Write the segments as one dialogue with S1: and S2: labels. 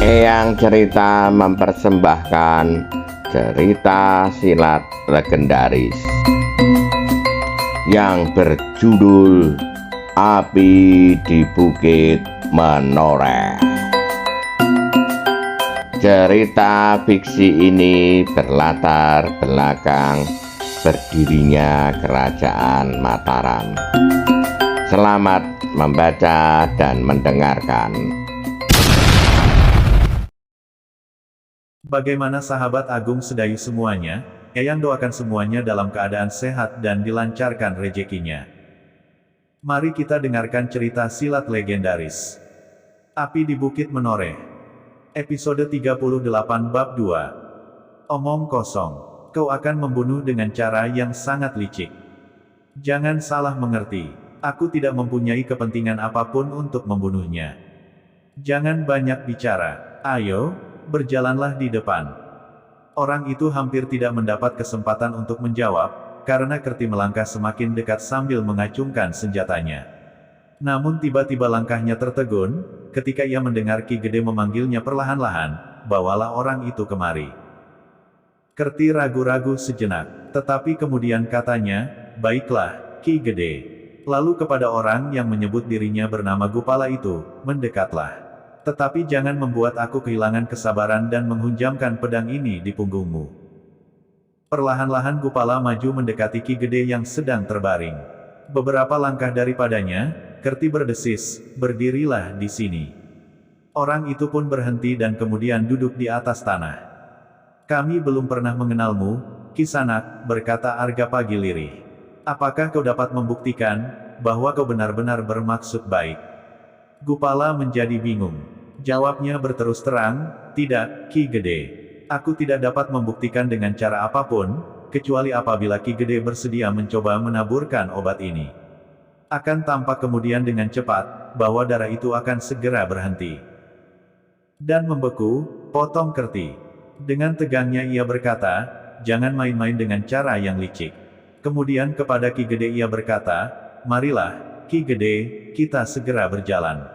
S1: Eyang Cerita mempersembahkan cerita silat legendaris yang berjudul Api di Bukit Menoreh. Cerita fiksi ini berlatar belakang berdirinya Kerajaan Mataram. Selamat membaca dan mendengarkan.
S2: Bagaimana sahabat agung Sedayu semuanya, Eyang doakan semuanya dalam keadaan sehat dan dilancarkan rezekinya. Mari kita dengarkan cerita silat legendaris. Api di Bukit Menoreh. Episode 38 Bab 2. Omong kosong. Kau akan membunuh dengan cara yang sangat licik. Jangan salah mengerti. Aku tidak mempunyai kepentingan apapun untuk membunuhnya. Jangan banyak bicara. Ayo, berjalanlah di depan. Orang itu hampir tidak mendapat kesempatan untuk menjawab, karena Kerti melangkah semakin dekat sambil mengacungkan senjatanya. Namun tiba-tiba langkahnya tertegun, ketika ia mendengar Ki Gede memanggilnya perlahan-lahan, bawalah orang itu kemari. Kerti ragu-ragu sejenak, tetapi kemudian katanya, baiklah, Ki Gede. Lalu kepada orang yang menyebut dirinya bernama Gupala itu, mendekatlah. Tetapi jangan membuat aku kehilangan kesabaran dan menghunjamkan pedang ini di punggungmu. Perlahan-lahan Gupala maju mendekati Ki Gede yang sedang terbaring. Beberapa langkah daripadanya, Kerti berdesis, berdirilah di sini. Orang itu pun berhenti dan kemudian duduk di atas tanah. Kami belum pernah mengenalmu, Kisanak, berkata Argapagi lirih. Apakah kau dapat membuktikan bahwa kau benar-benar bermaksud baik? Gupala menjadi bingung. Jawabnya berterus terang, tidak, Ki Gede. Aku tidak dapat membuktikan dengan cara apapun, kecuali apabila Ki Gede bersedia mencoba menaburkan obat ini. Akan tampak kemudian dengan cepat, bahwa darah itu akan segera berhenti. Dan membeku, potong Kerti. Dengan tegangnya ia berkata, jangan main-main dengan cara yang licik. Kemudian kepada Ki Gede ia berkata, marilah, Ki Gede, kita segera berjalan.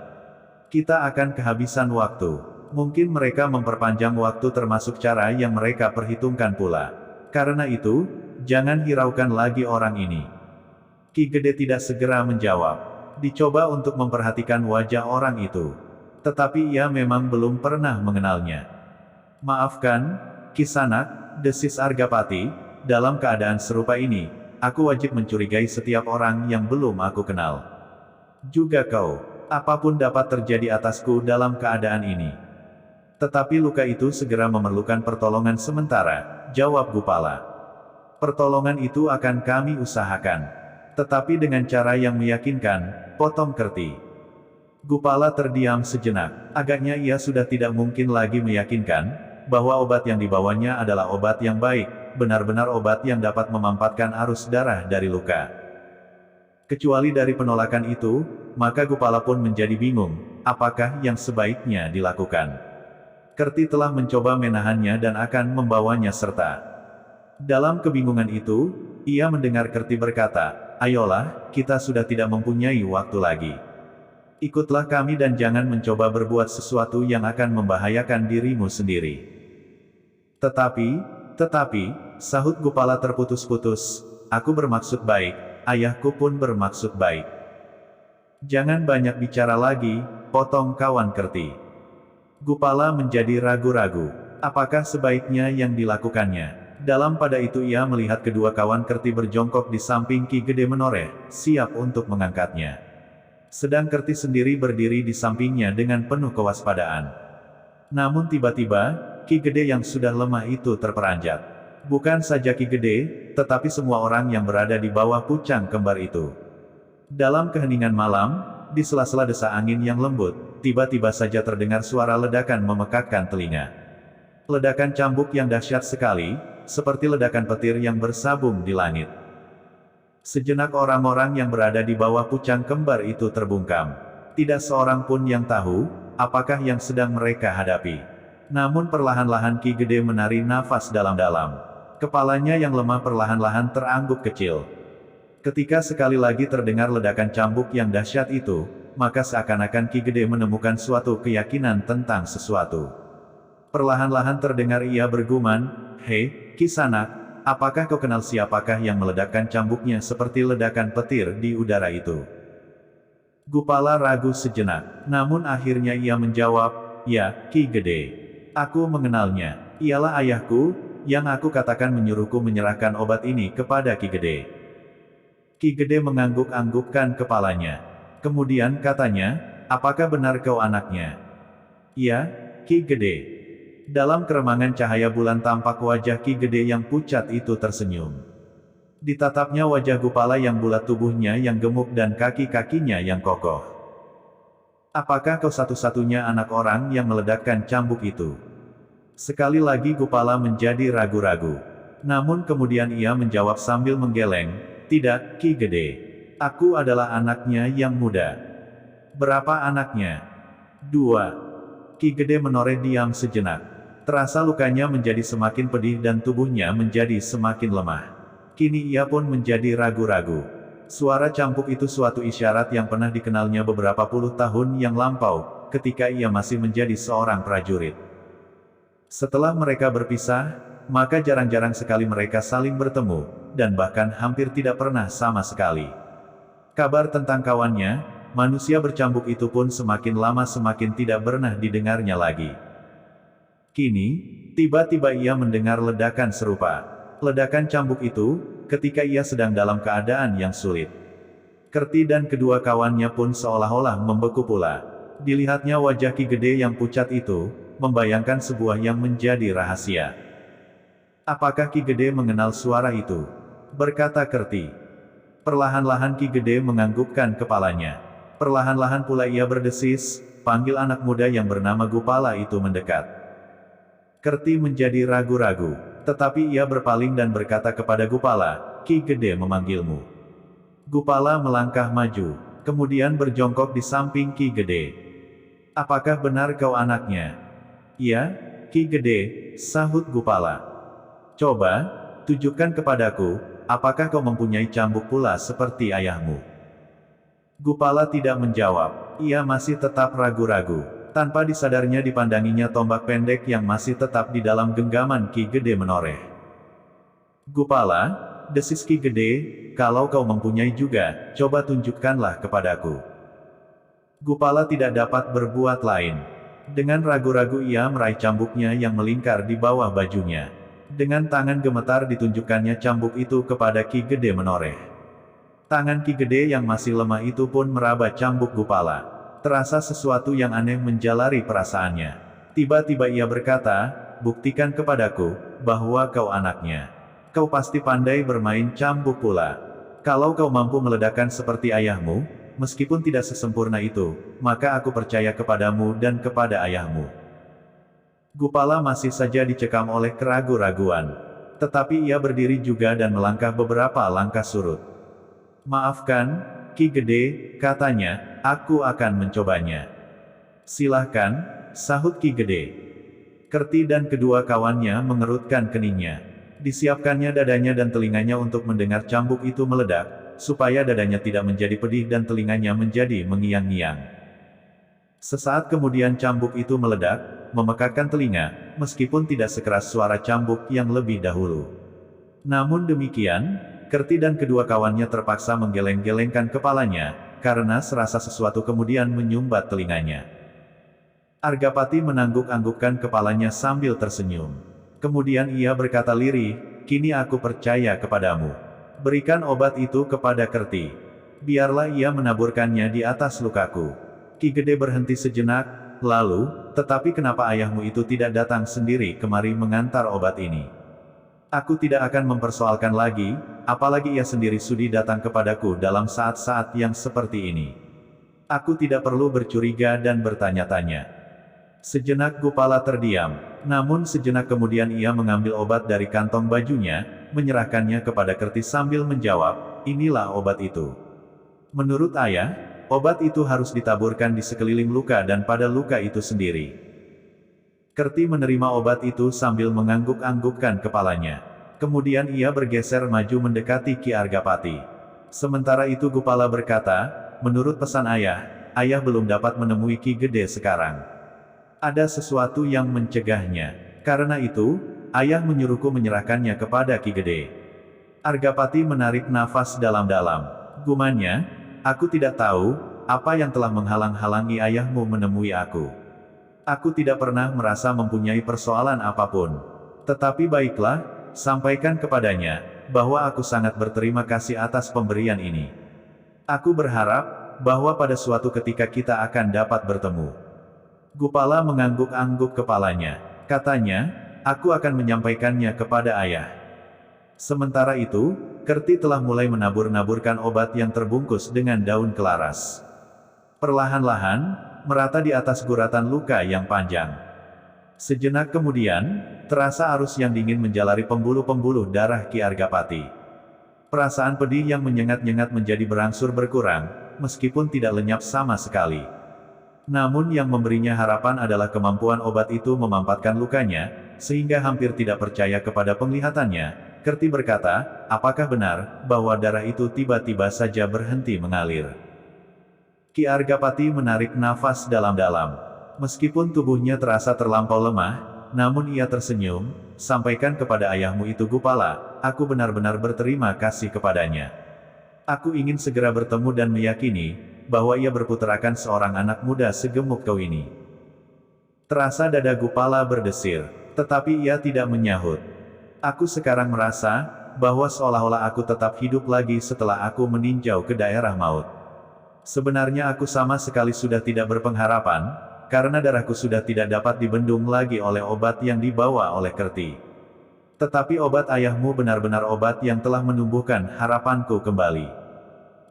S2: Kita akan kehabisan waktu. Mungkin mereka memperpanjang waktu termasuk cara yang mereka perhitungkan pula. Karena itu, jangan hiraukan lagi orang ini. Ki Gede tidak segera menjawab. Dicoba untuk memperhatikan wajah orang itu. Tetapi ia memang belum pernah mengenalnya. Maafkan, Kisanak, desis Argapati, dalam keadaan serupa ini, aku wajib mencurigai setiap orang yang belum aku kenal. Juga kau. Apapun dapat terjadi atasku dalam keadaan ini. Tetapi luka itu segera memerlukan pertolongan sementara, jawab Gupala. Pertolongan itu akan kami usahakan. Tetapi dengan cara yang meyakinkan, potong Kerti. Gupala terdiam sejenak. Agaknya ia sudah tidak mungkin lagi meyakinkan, bahwa obat yang dibawanya adalah obat yang baik, benar-benar obat yang dapat memampatkan arus darah dari luka. Kecuali dari penolakan itu, maka Gupala pun menjadi bingung, apakah yang sebaiknya dilakukan. Kerti telah mencoba menahannya dan akan membawanya serta. Dalam kebingungan itu, ia mendengar Kerti berkata, ayolah, kita sudah tidak mempunyai waktu lagi. Ikutlah kami dan jangan mencoba berbuat sesuatu yang akan membahayakan dirimu sendiri. Tetapi, sahut Gupala terputus-putus, aku bermaksud baik. Ayahku pun bermaksud baik. Jangan banyak bicara lagi, potong kawan Kerti. Gupala menjadi ragu-ragu. Apakah sebaiknya yang dilakukannya? Dalam pada itu ia melihat kedua kawan Kerti berjongkok di samping Ki Gede Menoreh, siap untuk mengangkatnya. Sedang Kerti sendiri berdiri di sampingnya dengan penuh kewaspadaan. Namun tiba-tiba, Ki Gede yang sudah lemah itu terperanjat. Bukan saja Ki Gede, tetapi semua orang yang berada di bawah pucang kembar itu. Dalam keheningan malam, di sela-sela desa angin yang lembut, tiba-tiba saja terdengar suara ledakan memekakkan telinga. Ledakan cambuk yang dahsyat sekali, seperti ledakan petir yang bersabung di langit. Sejenak orang-orang yang berada di bawah pucang kembar itu terbungkam. Tidak seorang pun yang tahu, apakah yang sedang mereka hadapi. Namun perlahan-lahan Ki Gede menarik nafas dalam-dalam. Kepalanya yang lemah perlahan-lahan terangguk kecil. Ketika sekali lagi terdengar ledakan cambuk yang dahsyat itu, maka seakan-akan Ki Gede menemukan suatu keyakinan tentang sesuatu. Perlahan-lahan terdengar ia bergumam, "Hei, Kisanak, apakah kau kenal siapakah yang meledakkan cambuknya seperti ledakan petir di udara itu?" Gupala ragu sejenak, namun akhirnya ia menjawab, "Ya, Ki Gede. Aku mengenalnya. Ialah ayahku, yang aku katakan menyuruhku menyerahkan obat ini kepada Ki Gede." Ki Gede mengangguk-anggukkan kepalanya. Kemudian katanya, "Apakah benar kau anaknya?" "Iya, Ki Gede." Dalam keremangan cahaya bulan tampak wajah Ki Gede yang pucat itu tersenyum. Ditatapnya wajah Gupala yang bulat, tubuhnya yang gemuk dan kaki-kakinya yang kokoh. "Apakah kau satu-satunya anak orang yang meledakkan cambuk itu?" Sekali lagi Gupala menjadi ragu-ragu. Namun kemudian ia menjawab sambil menggeleng, "Tidak, Ki Gede. Aku adalah anaknya yang muda." "Berapa anaknya?" "2." Ki Gede menoreh diam sejenak. Terasa lukanya menjadi semakin pedih dan tubuhnya menjadi semakin lemah. Kini ia pun menjadi ragu-ragu. Suara cambuk itu suatu isyarat yang pernah dikenalnya beberapa puluh tahun yang lampau, ketika ia masih menjadi seorang prajurit. Setelah mereka berpisah, maka jarang-jarang sekali mereka saling bertemu, dan bahkan hampir tidak pernah sama sekali. Kabar tentang kawannya, manusia bercambuk itu pun semakin lama semakin tidak pernah didengarnya lagi. Kini, tiba-tiba ia mendengar ledakan serupa. Ledakan cambuk itu, ketika ia sedang dalam keadaan yang sulit. Kerti dan kedua kawannya pun seolah-olah membeku pula. Dilihatnya wajah Ki Gede yang pucat itu, membayangkan sebuah yang menjadi rahasia. "Apakah Ki Gede mengenal suara itu?" berkata Kerti. Perlahan-lahan Ki Gede menganggukkan kepalanya. Perlahan-lahan pula ia berdesis, panggil anak muda yang bernama Gupala itu mendekat. Kerti menjadi ragu-ragu, tetapi ia berpaling dan berkata kepada Gupala, "Ki Gede memanggilmu." Gupala melangkah maju, kemudian berjongkok di samping Ki Gede. "Apakah benar kau anaknya?" "Iya, Ki Gede," sahut Gupala. "Coba, tunjukkan kepadaku, apakah kau mempunyai cambuk pula seperti ayahmu?" Gupala tidak menjawab, ia masih tetap ragu-ragu. Tanpa disadarnya dipandanginya tombak pendek yang masih tetap di dalam genggaman Ki Gede menoreh. "Gupala," desis Ki Gede, "kalau kau mempunyai juga, coba tunjukkanlah kepadaku." Gupala tidak dapat berbuat lain. Dengan ragu-ragu ia meraih cambuknya yang melingkar di bawah bajunya. Dengan tangan gemetar ditunjukkannya cambuk itu kepada Ki Gede menoreh. Tangan Ki Gede yang masih lemah itu pun meraba cambuk Gupala. Terasa sesuatu yang aneh menjalari perasaannya. Tiba-tiba ia berkata, "Buktikan kepadaku, bahwa kau anaknya. Kau pasti pandai bermain cambuk pula. Kalau kau mampu meledakkan seperti ayahmu, meskipun tidak sesempurna itu, maka aku percaya kepadamu dan kepada ayahmu." Gupala masih saja dicekam oleh keragu-raguan. Tetapi ia berdiri juga dan melangkah beberapa langkah surut. "Maafkan, Ki Gede," katanya, "aku akan mencobanya." "Silahkan," sahut Ki Gede. Kerti dan kedua kawannya mengerutkan keningnya. Disiapkannya dadanya dan telinganya untuk mendengar cambuk itu meledak, supaya dadanya tidak menjadi pedih dan telinganya menjadi mengiang-ngiang. Sesaat kemudian cambuk itu meledak, memekakkan telinga, meskipun tidak sekeras suara cambuk yang lebih dahulu. Namun demikian, Kerti dan kedua kawannya terpaksa menggeleng-gelengkan kepalanya, karena serasa sesuatu kemudian menyumbat telinganya. Argapati menangguk-anggukkan kepalanya sambil tersenyum. Kemudian ia berkata lirih, "Kini aku percaya kepadamu. Berikan obat itu kepada Kerti. Biarlah ia menaburkannya di atas lukaku." Ki Gede berhenti sejenak, lalu, "Tetapi kenapa ayahmu itu tidak datang sendiri kemari mengantar obat ini? Aku tidak akan mempersoalkan lagi, apalagi ia sendiri sudi datang kepadaku dalam saat-saat yang seperti ini. Aku tidak perlu bercuriga dan bertanya-tanya." Sejenak Gupala terdiam, namun sejenak kemudian ia mengambil obat dari kantong bajunya, menyerahkannya kepada Kerti sambil menjawab, "Inilah obat itu. Menurut ayah, obat itu harus ditaburkan di sekeliling luka dan pada luka itu sendiri." Kerti menerima obat itu sambil mengangguk-anggukkan kepalanya. Kemudian ia bergeser maju mendekati Ki Argapati. Sementara itu Gupala berkata, "Menurut pesan ayah, ayah belum dapat menemui Ki Gede sekarang. Ada sesuatu yang mencegahnya. Karena itu, ayah menyuruhku menyerahkannya kepada Ki Gede. Argapati menarik nafas dalam-dalam. Gumannya, aku tidak tahu, apa yang telah menghalang-halangi ayahmu menemui aku. Aku tidak pernah merasa mempunyai persoalan apapun. Tetapi baiklah, sampaikan kepadanya, bahwa aku sangat berterima kasih atas pemberian ini. Aku berharap, bahwa pada suatu ketika kita akan dapat bertemu. Gupala mengangguk-angguk kepalanya. Katanya, aku akan menyampaikannya kepada ayah. Sementara itu, Kerti telah mulai menabur-naburkan obat yang terbungkus dengan daun kelaras. Perlahan-lahan, merata di atas guratan luka yang panjang. Sejenak kemudian, terasa arus yang dingin menjalari pembuluh-pembuluh darah Ki Argapati. Perasaan pedih yang menyengat-nyengat menjadi berangsur berkurang, meskipun tidak lenyap sama sekali. Namun yang memberinya harapan adalah kemampuan obat itu memampatkan lukanya, sehingga hampir tidak percaya kepada penglihatannya. Kerti berkata, apakah benar, bahwa darah itu tiba-tiba saja berhenti mengalir? Ki Argapati menarik nafas dalam-dalam. Meskipun tubuhnya terasa terlampau lemah, namun ia tersenyum, sampaikan kepada ayahmu itu Gupala, aku benar-benar berterima kasih kepadanya. Aku ingin segera bertemu dan meyakini, bahwa ia berputerakan seorang anak muda segemuk kau ini. Terasa dada Gupala berdesir, tetapi ia tidak menyahut. Aku sekarang merasa, bahwa seolah-olah aku tetap hidup lagi setelah aku meninjau ke daerah maut. Sebenarnya aku sama sekali sudah tidak berpengharapan, karena darahku sudah tidak dapat dibendung lagi oleh obat yang dibawa oleh Kerti. Tetapi obat ayahmu benar-benar obat yang telah menumbuhkan harapanku kembali.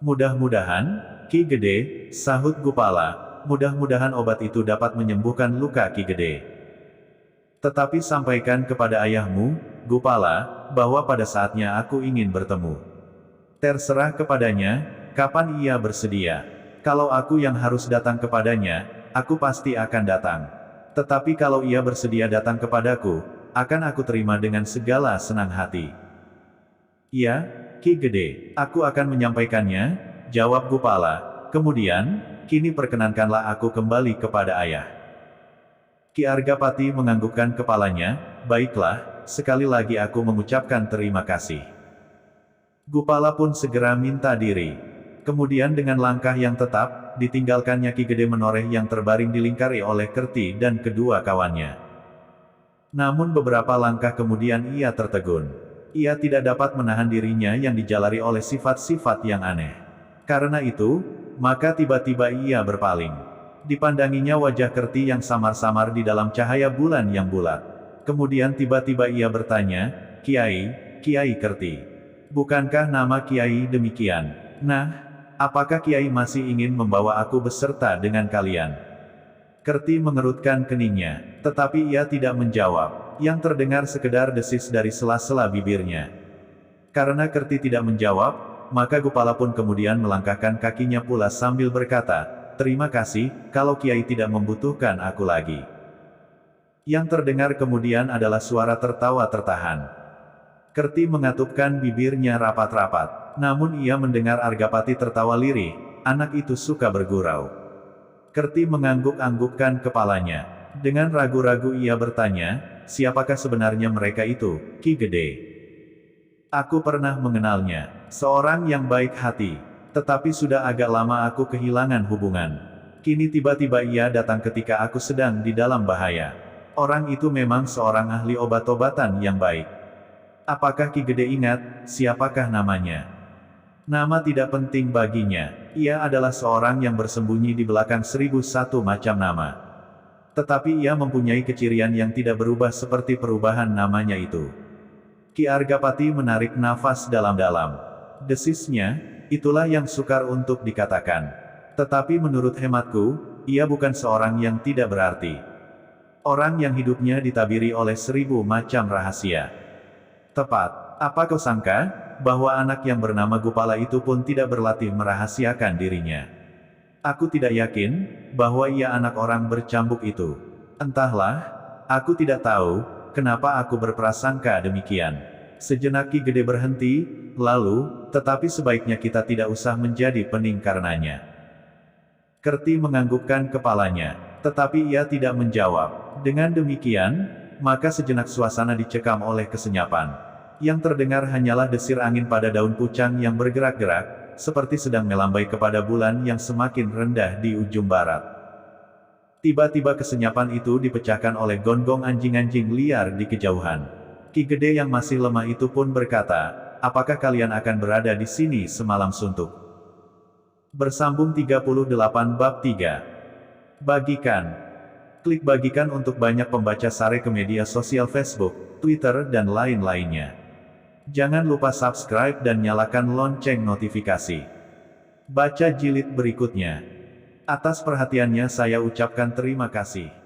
S2: Mudah-mudahan, Ki Gede, sahut Gupala, mudah-mudahan obat itu dapat menyembuhkan luka Ki Gede. Tetapi sampaikan kepada ayahmu, Gupala, bahwa pada saatnya aku ingin bertemu. Terserah kepadanya, kapan ia bersedia. Kalau aku yang harus datang kepadanya, aku pasti akan datang. Tetapi kalau ia bersedia datang kepadaku, akan aku terima dengan segala senang hati. Iya, Ki Gede, aku akan menyampaikannya, jawab Gupala. Kemudian, kini perkenankanlah aku kembali kepada ayah. Ki Argapati menganggukkan kepalanya, baiklah, sekali lagi aku mengucapkan terima kasih. Gupala pun segera minta diri. Kemudian dengan langkah yang tetap, ditinggalkannya Ki Gede menoreh yang terbaring dilingkari oleh Kerti dan kedua kawannya. Namun beberapa langkah kemudian ia tertegun. Ia tidak dapat menahan dirinya yang dijalari oleh sifat-sifat yang aneh. Karena itu, maka tiba-tiba ia berpaling. Dipandanginya wajah Kerti yang samar-samar di dalam cahaya bulan yang bulat. Kemudian tiba-tiba ia bertanya, Kiai, Kiai Kerti. Bukankah nama Kiai demikian? Nah, apakah Kiai masih ingin membawa aku beserta dengan kalian? Kerti mengerutkan keningnya, tetapi ia tidak menjawab. Yang terdengar sekedar desis dari sela-sela bibirnya. Karena Kerti tidak menjawab, maka Gupala pun kemudian melangkahkan kakinya pula sambil berkata, terima kasih, kalau Kiai tidak membutuhkan aku lagi. Yang terdengar kemudian adalah suara tertawa tertahan. Kerti mengatupkan bibirnya rapat-rapat. Namun ia mendengar Argapati tertawa lirih, anak itu suka bergurau. Kerti mengangguk-anggukkan kepalanya. Dengan ragu-ragu ia bertanya, siapakah sebenarnya mereka itu, Ki Gede? Aku pernah mengenalnya, seorang yang baik hati. Tetapi sudah agak lama aku kehilangan hubungan. Kini tiba-tiba ia datang ketika aku sedang di dalam bahaya. Orang itu memang seorang ahli obat-obatan yang baik. Apakah Ki Gede ingat, siapakah namanya? Nama tidak penting baginya. Ia adalah seorang yang bersembunyi di belakang 1001 macam nama. Tetapi ia mempunyai kecirian yang tidak berubah seperti perubahan namanya itu. Ki Argapati menarik nafas dalam-dalam. Desisnya, itulah yang sukar untuk dikatakan. Tetapi menurut hematku, ia bukan seorang yang tidak berarti. Orang yang hidupnya ditabiri oleh 1000 macam rahasia. Tepat, apa kau sangka, bahwa anak yang bernama Gupala itu pun tidak berlatih merahasiakan dirinya? Aku tidak yakin, bahwa ia anak orang bercambuk itu. Entahlah, aku tidak tahu, kenapa aku berprasangka demikian. Sejenak Ki Gede berhenti, lalu, tetapi sebaiknya kita tidak usah menjadi pening karenanya. Kerti menganggukkan kepalanya, tetapi ia tidak menjawab. Dengan demikian, maka sejenak suasana dicekam oleh kesenyapan. Yang terdengar hanyalah desir angin pada daun pucang yang bergerak-gerak, seperti sedang melambai kepada bulan yang semakin rendah di ujung barat. Tiba-tiba kesenyapan itu dipecahkan oleh gonggong anjing-anjing liar di kejauhan. Ki Gede yang masih lemah itu pun berkata, "Apakah kalian akan berada di sini semalam suntuk?" Bersambung 38 bab 3. Bagikan. Klik bagikan untuk banyak pembaca Sare ke media sosial Facebook, Twitter dan lain-lainnya. Jangan lupa subscribe dan nyalakan lonceng notifikasi. Baca jilid berikutnya. Atas perhatiannya saya ucapkan terima kasih.